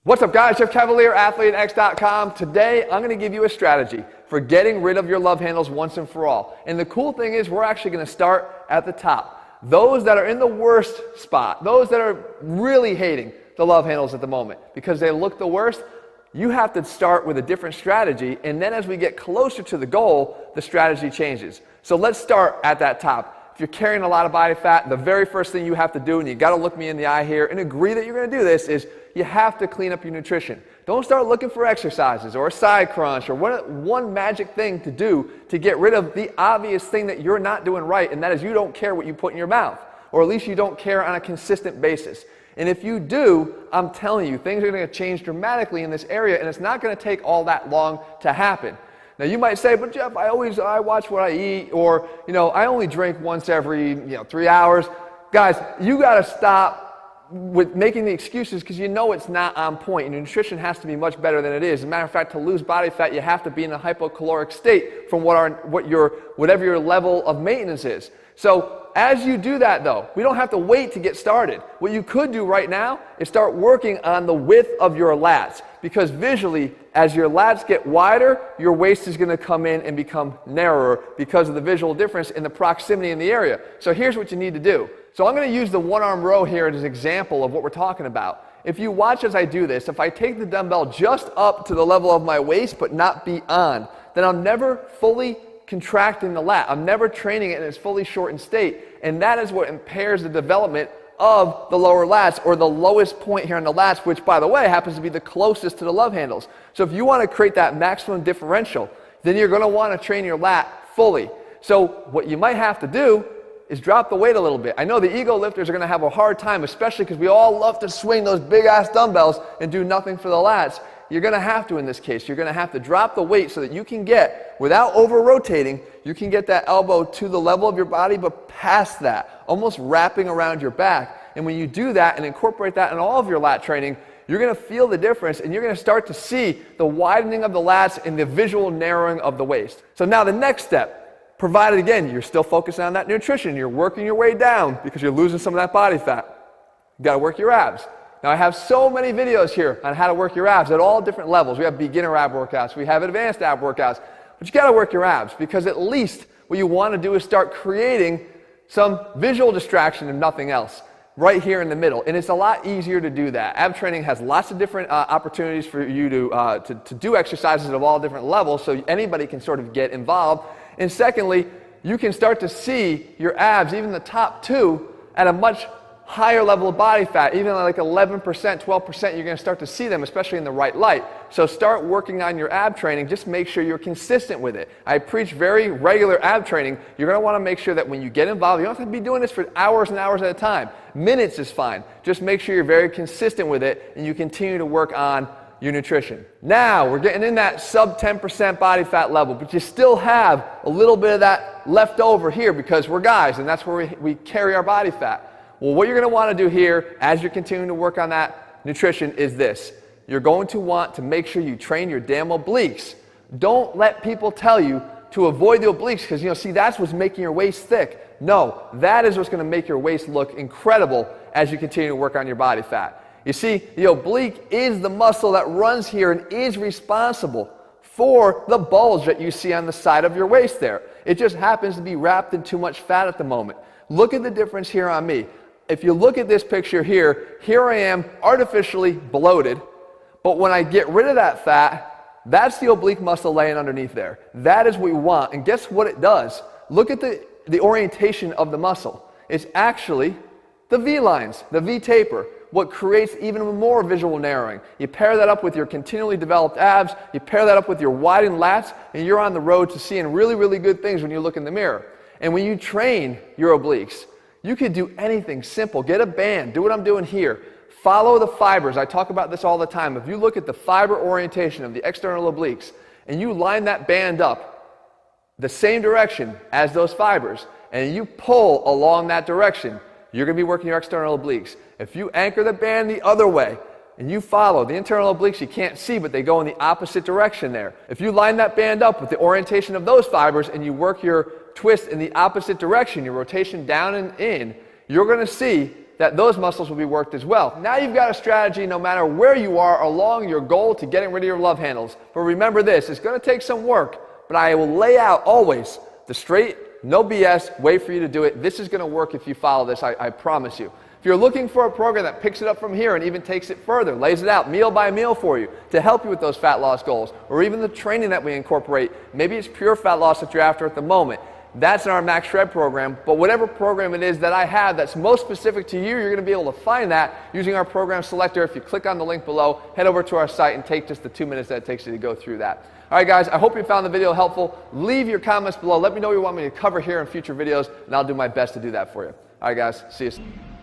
What's up, guys? Jeff Cavalier, AthleteX.com. Today, I'm going to give you a strategy for getting rid of your love handles once and for all. And the cool thing is we're actually going to start at the top. Those that are in the worst spot, those that are really hating the love handles at the moment because they look the worst, you have to start with a different strategy. And then as we get closer to the goal, the strategy changes. So let's start at that top. If you're carrying a lot of body fat, the very first thing you have to do, and you got to look me in the eye here and agree that you're going to do this, is you have to clean up your nutrition. Don't start looking for exercises or a side crunch or one magic thing to do to get rid of the obvious thing that you're not doing right, and that is you don't care what you put in your mouth, or at least you don't care on a consistent basis. And if you do, I'm telling you, things are going to change dramatically in this area, and it's not going to take all that long to happen. Now you might say, but Jeff, I watch what I eat, or I only drink once every 3 hours. Guys, you got to stop with making the excuses because it's not on point. Your nutrition has to be much better than it is. As a matter of fact, to lose body fat, you have to be in a hypocaloric state from whatever your level of maintenance is. So as you do that, though, we don't have to wait to get started. What you could do right now is start working on the width of your lats, because visually, as your lats get wider, your waist is going to come in and become narrower because of the visual difference in the proximity in the area. So here's what you need to do. So I'm going to use the one-arm row here as an example of what we're talking about. If you watch as I do this, if I take the dumbbell just up to the level of my waist but not beyond, then I'm never fully contracting the lat. I'm never training it in its fully shortened state, and that is what impairs the development of the lower lats, or the lowest point here on the lats, which, by the way, happens to be the closest to the love handles. So if you want to create that maximum differential, then you're going to want to train your lat fully. So what you might have to do is drop the weight a little bit. I know the ego lifters are going to have a hard time, especially because we all love to swing those big-ass dumbbells and do nothing for the lats. You're going to have to, in this case, you're going to have to drop the weight so that you can get, without over-rotating, you can get that elbow to the level of your body, but past that, almost wrapping around your back. And when you do that and incorporate that in all of your lat training, you're going to feel the difference, and you're going to start to see the widening of the lats and the visual narrowing of the waist. So now the next step, provided again, you're still focusing on that nutrition, you're working your way down because you're losing some of that body fat. You got to work your abs. Now I have so many videos here on how to work your abs at all different levels. We have beginner ab workouts, we have advanced ab workouts, but you got to work your abs, because at least what you want to do is start creating some visual distraction, if nothing else, right here in the middle. And it's a lot easier to do that. Ab training has lots of different opportunities for you to do exercises of all different levels, so anybody can sort of get involved. And secondly, you can start to see your abs, even the top two, at a much higher level of body fat, even like 11%, 12%, you're going to start to see them, especially in the right light. So start working on your ab training. Just make sure you're consistent with it. I preach very regular ab training. You're going to want to make sure that when you get involved, you don't have to be doing this for hours and hours at a time. Minutes is fine. Just make sure you're very consistent with it and you continue to work on your nutrition. Now, we're getting in that sub 10% body fat level, but you still have a little bit of that left over here because we're guys, and that's where we carry our body fat. Well, what you're going to want to do here as you're continuing to work on that nutrition is this. You're going to want to make sure you train your damn obliques. Don't let people tell you to avoid the obliques because, see, that's what's making your waist thick. No, that is what's going to make your waist look incredible as you continue to work on your body fat. You see, the oblique is the muscle that runs here and is responsible for the bulge that you see on the side of your waist there. It just happens to be wrapped in too much fat at the moment. Look at the difference here on me. If you look at this picture here I am artificially bloated, but when I get rid of that fat, that's the oblique muscle laying underneath there. That is what we want, and guess what it does? Look at the orientation of the muscle. It's actually the V lines, the V taper, what creates even more visual narrowing. You pair that up with your continually developed abs, you pair that up with your widened lats, and you're on the road to seeing really, really good things when you look in the mirror. And when you train your obliques, you could do anything simple. Get a band. Do what I'm doing here. Follow the fibers. I talk about this all the time. If you look at the fiber orientation of the external obliques and you line that band up the same direction as those fibers and you pull along that direction, you're going to be working your external obliques. If you anchor the band the other way and you follow the internal obliques, you can't see, but they go in the opposite direction there. If you line that band up with the orientation of those fibers and you work your twist in the opposite direction, your rotation down and in, you're going to see that those muscles will be worked as well. Now you've got a strategy no matter where you are along your goal to getting rid of your love handles. But remember this, it's going to take some work, but I will lay out always the straight, no BS way for you to do it. This is going to work if you follow this, I promise you. If you're looking for a program that picks it up from here and even takes it further, lays it out meal by meal for you to help you with those fat loss goals, or even the training that we incorporate, maybe it's pure fat loss that you're after at the moment, that's in our Max Shred program. But whatever program it is that I have that's most specific to you, you're going to be able to find that using our program selector. If you click on the link below, head over to our site and take just the 2 minutes that it takes you to go through that. All right, guys, I hope you found the video helpful. Leave your comments below. Let me know what you want me to cover here in future videos, and I'll do my best to do that for you. All right, guys, see you soon.